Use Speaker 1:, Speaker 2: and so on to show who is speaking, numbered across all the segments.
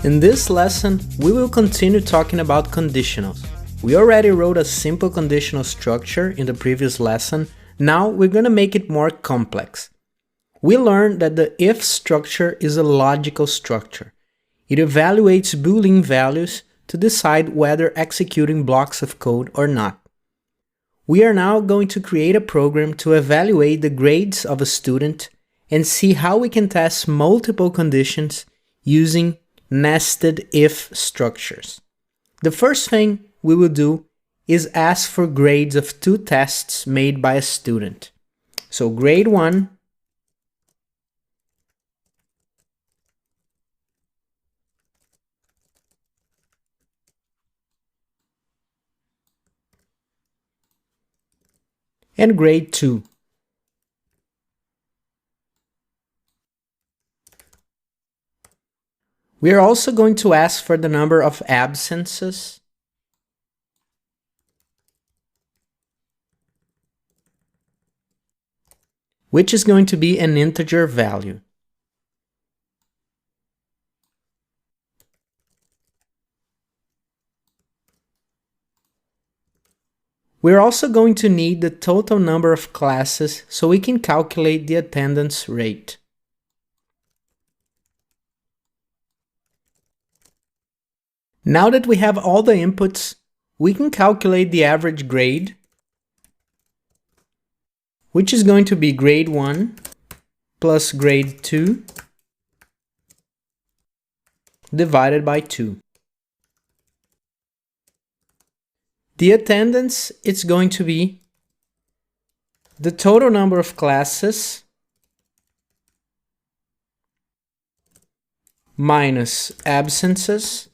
Speaker 1: In this lesson, we will continue talking about conditionals. We already wrote a simple conditional structure in the previous lesson. Now we're going to make it more complex. We learned that the if structure is a logical structure. It evaluates Boolean values to decide whether executing blocks of code or not. We are now going to create a program to evaluate the grades of a student and see how we can test multiple conditions using nested if structures. The first thing we will do is ask for grades of two tests made by a student. So grade 1 and grade 2. We are also going to ask for the number of absences which is going to be an integer value. We're also going to need the total number of classes so we can calculate the attendance rate. Now that we have all the inputs, we can calculate the average grade, which is going to be grade 1 plus grade 2 divided by 2. The attendance is going to be the total number of classes minus absences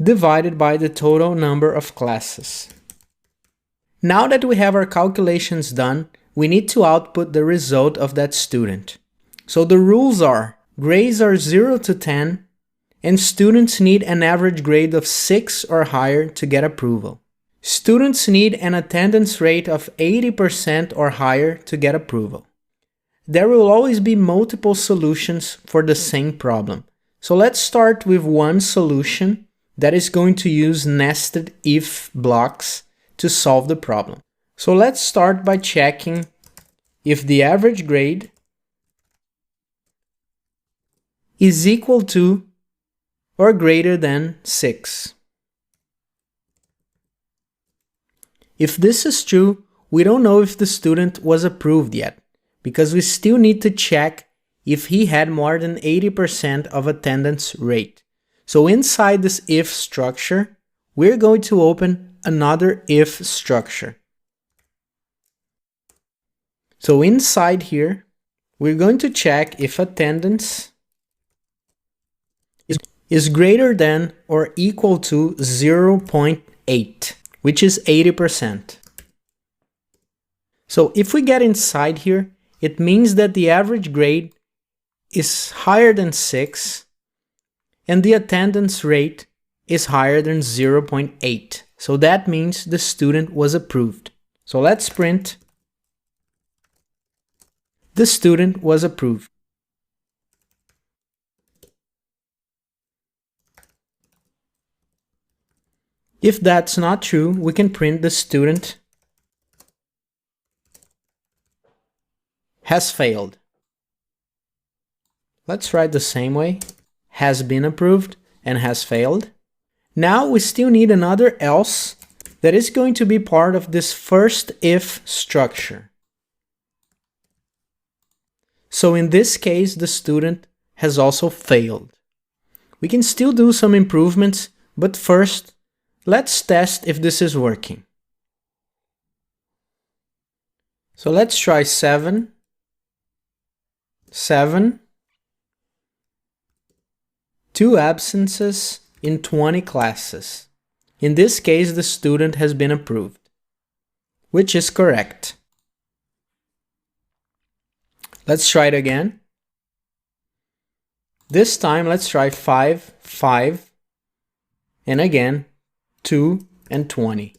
Speaker 1: divided by the total number of classes. Now that we have our calculations done, we need to output the result of that student. So the rules are, grades are 0 to 10, and students need an average grade of 6 or higher to get approval. Students need an attendance rate of 80% or higher to get approval. There will always be multiple solutions for the same problem. So let's start with one solution that is going to use nested if blocks to solve the problem. So let's start by checking if the average grade is equal to or greater than 6. If this is true, we don't know if the student was approved yet, because we still need to check if he had more than 80% of attendance rate. So inside this if structure, we're going to open another if structure. So inside here, we're going to check if attendance is greater than or equal to 0.8, which is 80%. So if we get inside here, it means that the average grade is higher than 6 and the attendance rate is higher than 0.8. So that means the student was approved. So let's print the student was approved. If that's not true, we can print the student has failed. Let's write the same way. Has been approved and has failed. Now we still need another else that is going to be part of this first if structure. So in this case, the student has also failed. We can still do some improvements, but first, let's test if this is working. So let's try 7, 2 absences in 20 classes. In this case, the student has been approved, which is correct. Let's try it again. This time, let's try 5, and again, 2 and 20.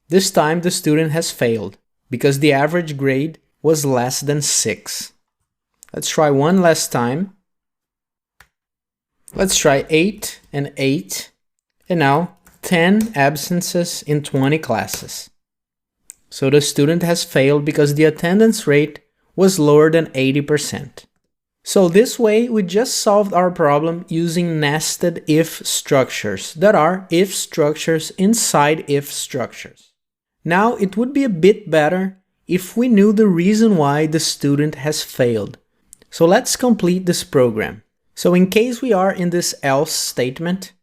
Speaker 1: This time, the student has failed because the average grade was less than 6. Let's try one last time. Let's try 8 and 8. And now 10 absences in 20 classes. So the student has failed because the attendance rate was lower than 80%. So this way, we just solved our problem using nested if structures that are if structures inside if structures. Now, it would be a bit better if we knew the reason why the student has failed. So let's complete this program. So in case we are in this else statement,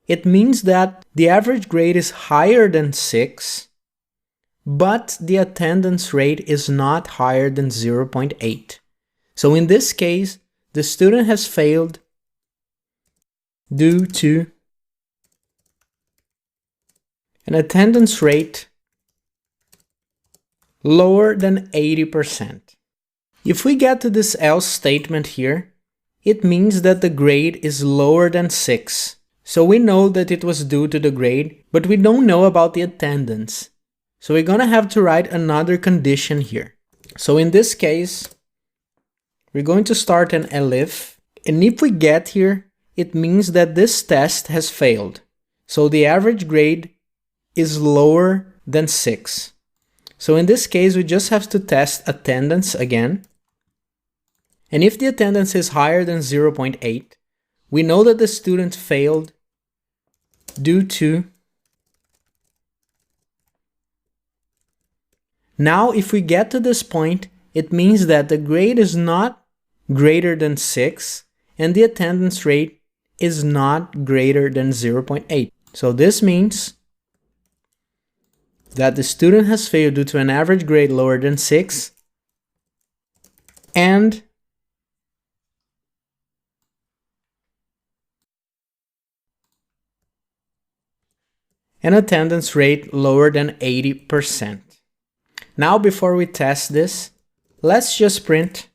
Speaker 1: it means that the average grade is higher than 6, but the attendance rate is not higher than 0.8. So in this case, the student has failed due to an attendance rate lower than 80%. If we get to this else statement here, it means that the grade is lower than 6. So we know that it was due to the grade, but we don't know about the attendance. So we're gonna have to write another condition here. So in this case, we're going to start an Elif, and if we get here, it means that this test has failed. So the average grade is lower than 6. So in this case, we just have to test attendance again. And if the attendance is higher than 0.8, we know that the student failed due to... Now, if we get to this point, it means that the grade is not greater than 6 and the attendance rate is not greater than 0.8. So this means that the student has failed due to an average grade lower than 6 and an attendance rate lower than 80%. Now, before we test this, let's just print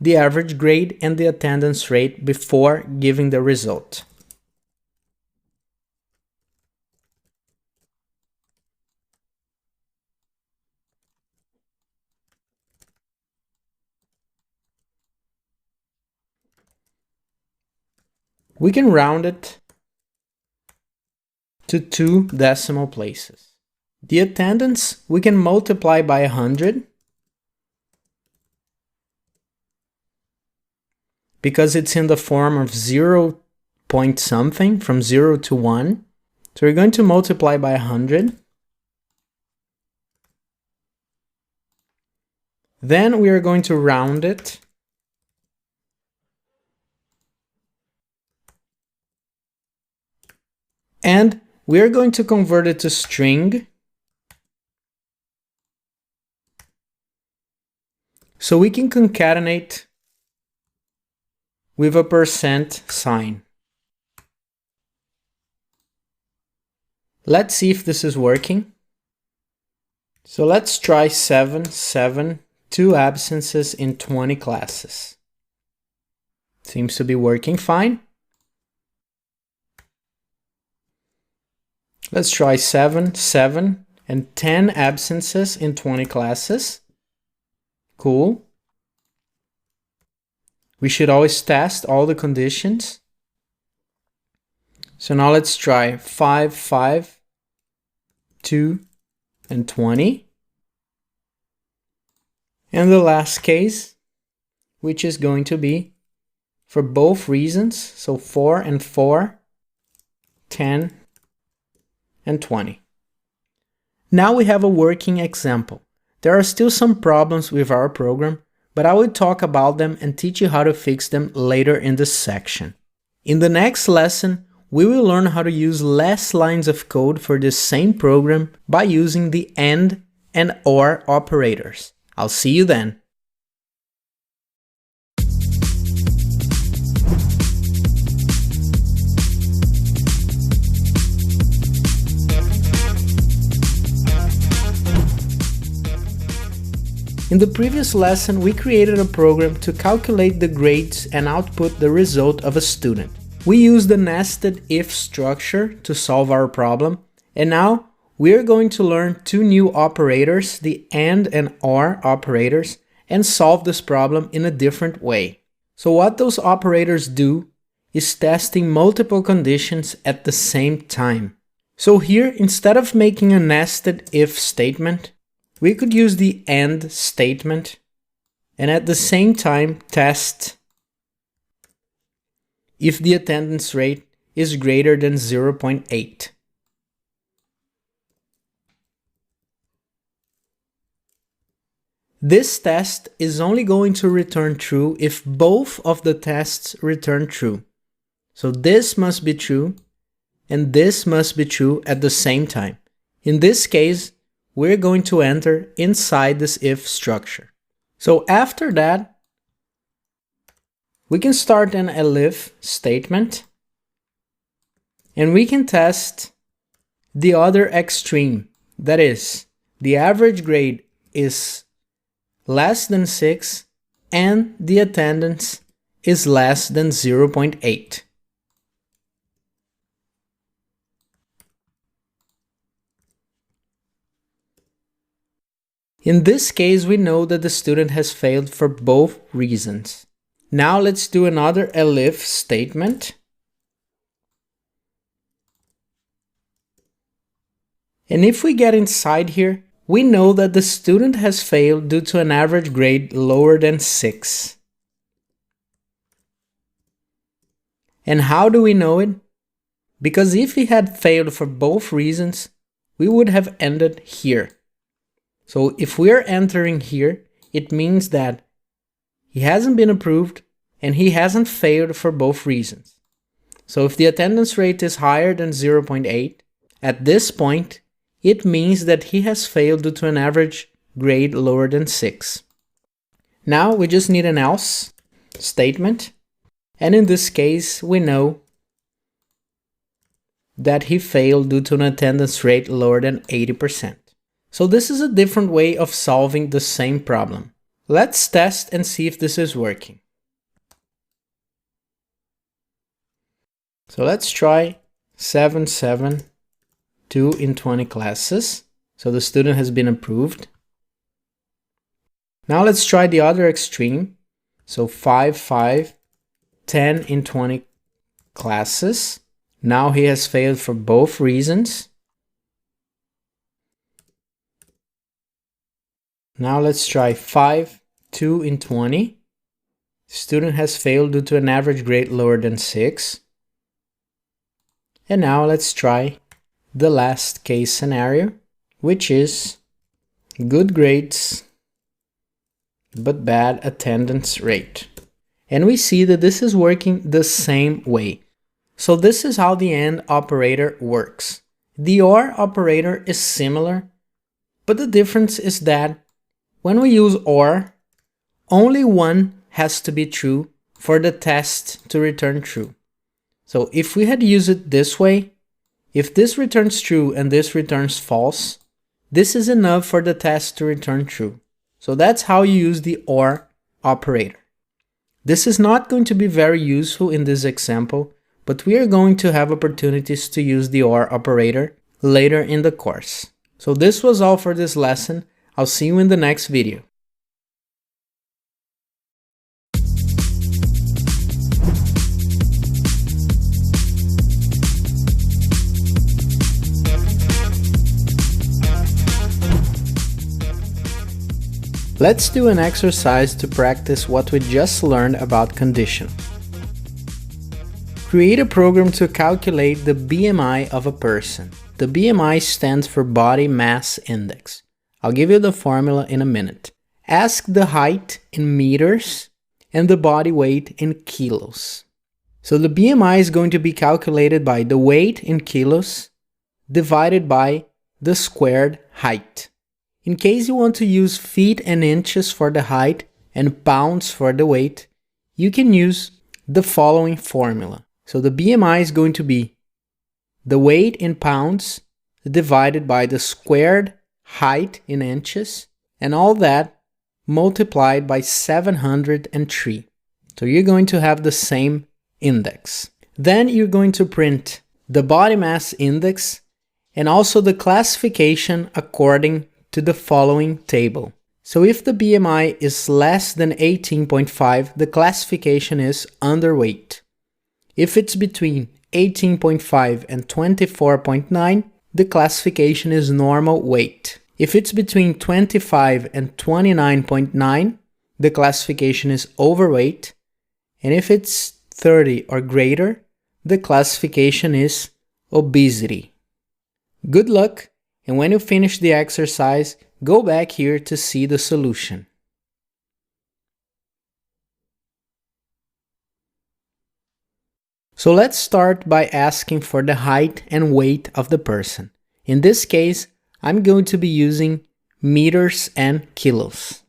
Speaker 1: the average grade and the attendance rate before giving the result. We can round it to 2 decimal places. The attendance we can multiply by 100 because it's in the form of 0 point something, from 0 to 1. So we're going to multiply by 100. Then we are going to round it and we are going to convert it to string. So we can concatenate with a % sign. Let's see if this is working. So let's try 7, 7, 2 absences in 20 classes. Seems to be working fine. Let's try 7, 7, and 10 absences in 20 classes. Cool. We should always test all the conditions. So now let's try 5, 5, 2, and 20. And the last case, which is going to be for both reasons, so 4 and 4, 10, and 20. Now we have a working example. There are still some problems with our program, but I will talk about them and teach you how to fix them later in this section. In the next lesson, we will learn how to use less lines of code for this same program by using the AND and OR operators. I'll see you then. In the previous lesson, we created a program to calculate the grades and output the result of a student. We used the nested if structure to solve our problem, and now we are going to learn 2 new operators, the AND and OR operators, and solve this problem in a different way. So what those operators do is testing multiple conditions at the same time. So here, instead of making a nested if statement, we could use the AND statement and at the same time test if the attendance rate is greater than 0.8. This test is only going to return true if both of the tests return true. So this must be true and this must be true at the same time. In this case, we're going to enter inside this if structure. So after that, we can start an Elif statement and we can test the other extreme. That is, the average grade is less than 6 and the attendance is less than 0.8. In this case, we know that the student has failed for both reasons. Now let's do another Elif statement. And if we get inside here, we know that the student has failed due to an average grade lower than 6. And how do we know it? Because if he had failed for both reasons, we would have ended here. So if we're entering here, it means that he hasn't been approved and he hasn't failed for both reasons. So if the attendance rate is higher than 0.8, at this point, it means that he has failed due to an average grade lower than 6. Now we just need an else statement. And in this case, we know that he failed due to an attendance rate lower than 80%. So this is a different way of solving the same problem. Let's test and see if this is working. So let's try 7, 7, 2 in 20 classes. So the student has been approved. Now let's try the other extreme. So 5, 5, 10 in 20 classes. Now he has failed for both reasons. Now let's try 5, 2 in 20. Student has failed due to an average grade lower than 6. And now let's try the last case scenario, which is good grades but bad attendance rate. And we see that this is working the same way. So this is how the AND operator works. The OR operator is similar, but the difference is that when we use OR, only one has to be true for the test to return true. So if we had used it this way, if this returns true and this returns false, this is enough for the test to return true. So that's how you use the OR operator. This is not going to be very useful in this example, but we are going to have opportunities to use the OR operator later in the course. So this was all for this lesson. I'll see you in the next video. Let's do an exercise to practice what we just learned about conditionals. Create a program to calculate the BMI of a person. The BMI stands for Body Mass Index. I'll give you the formula in a minute. Ask the height in meters and the body weight in kilos. So the BMI is going to be calculated by the weight in kilos divided by the squared height. In case you want to use feet and inches for the height and pounds for the weight, you can use the following formula. So the BMI is going to be the weight in pounds divided by the squared height in inches, and all that multiplied by 703. So you're going to have the same index. Then you're going to print the body mass index and also the classification according to the following table. So if the BMI is less than 18.5, the classification is underweight. If it's between 18.5 and 24.9, the classification is normal weight. If it's between 25 and 29.9, the classification is overweight. And if it's 30 or greater, the classification is obesity. Good luck, and when you finish the exercise, go back here to see the solution. So let's start by asking for the height and weight of the person. In this case, I'm going to be using meters and kilos.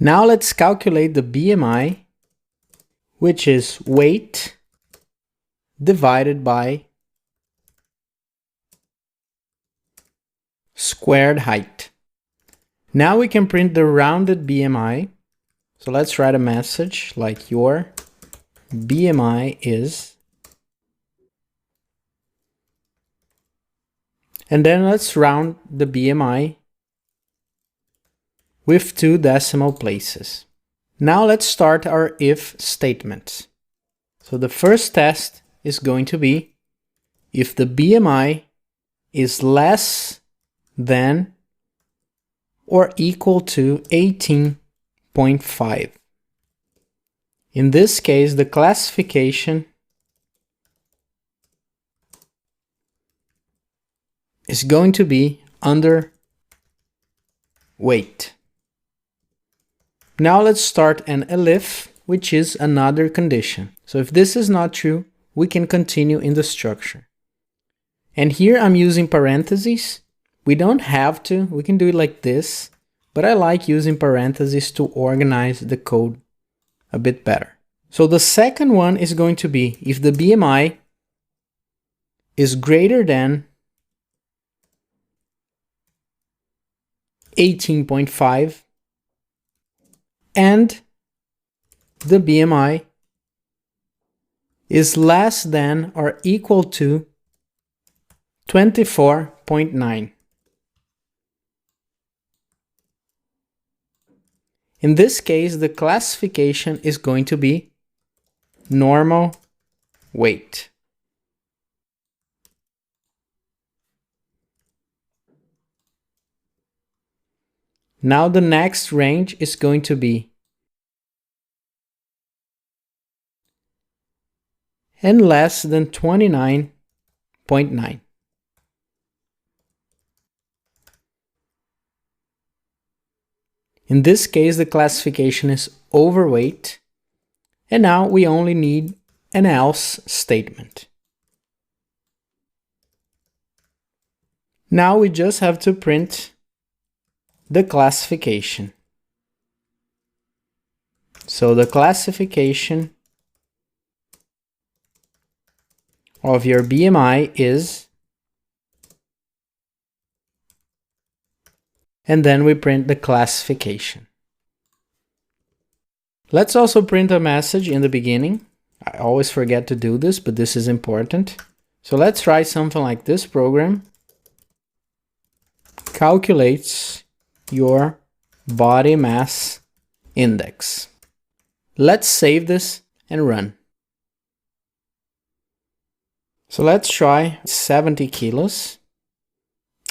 Speaker 1: Now let's calculate the BMI, which is weight divided by squared height. Now we can print the rounded BMI. So let's write a message like your BMI is, and then let's round the BMI with 2 decimal places. Now let's start our if statement. So the first test is going to be if the BMI is less than or equal to 18.5. In this case, the classification is going to be underweight. Now let's start an Elif, which is another condition. So if this is not true, we can continue in the structure. And here I'm using parentheses. We don't have to, we can do it like this, but I like using parentheses to organize the code a bit better. So the second one is going to be if the BMI is greater than 18.5 and the BMI is less than or equal to 24.9. In this case, the classification is going to be normal weight. Now the next range is going to be and less than 29.9. In this case, the classification is overweight, and now we only need an else statement. Now we just have to print the classification. So the classification of your BMI is, and then we print the classification. Let's also print a message in the beginning. I always forget to do this, but this is important. So let's write something like this program calculates your body mass index. Let's save this and run. So let's try 70 kilos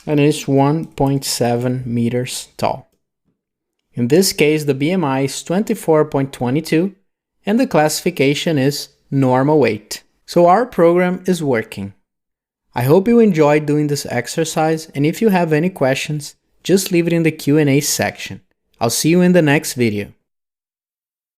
Speaker 1: and it's 1.7 meters tall. In this case, the BMI is 24.22 and the classification is normal weight. So our program is working. I hope you enjoyed doing this exercise, and if you have any questions, just leave it in the Q&A section. I'll see you in the next video.